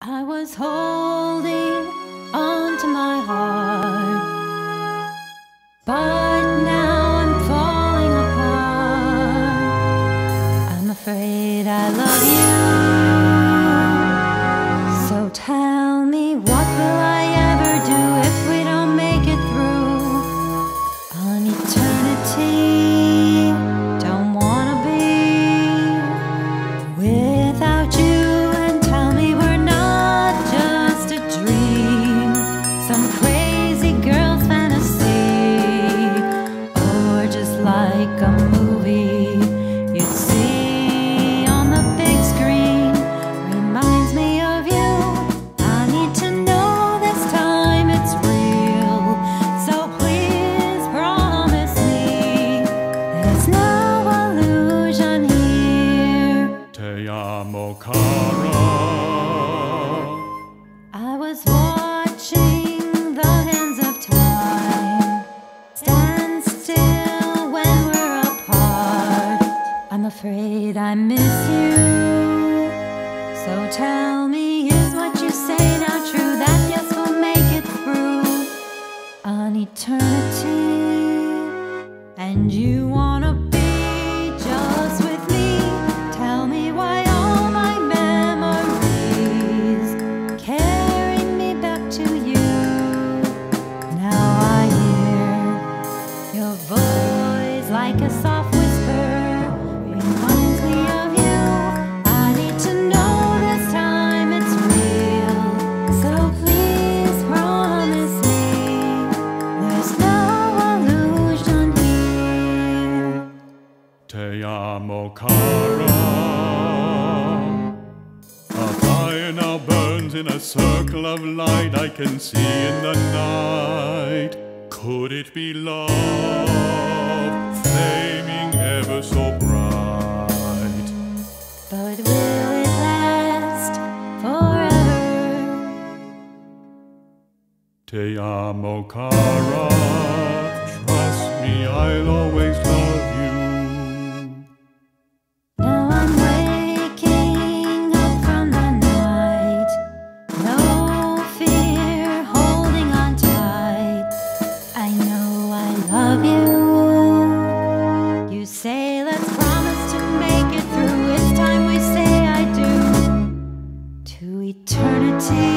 I was holding on to my heart, but now I'm falling apart. I'm afraid I love you. So tell me, what will I ever do if we don't make it through an eternity? Don't wanna be without you. Some crazy girl's fantasy, or just like a movie you'd see on the big screen. Reminds me of you. I need to know this time it's real, so please promise me there's no illusion here. Te amo, cara. I was watching the hands of time stand still when we're apart. I'm afraid I miss you. So tell me, is what you say now true? That yes, we'll make it through an eternity. And you wanna be just with me? Tell me why all my memories carry me back to you. Your voice, like a soft whisper, reminds me of you. I need to know this time it's real, so please promise me there's no illusion here. Te amo, cara. A fire now burns in a circle of light I can see in the night. Could it be love, flaming ever so bright? But will it last forever? Te amo, cara. Trust me, I'll always love you. Now I'm waking up from the night, no fear, holding on tight. I know I love you. You say let's promise to make it through. It's time we say I do to eternity.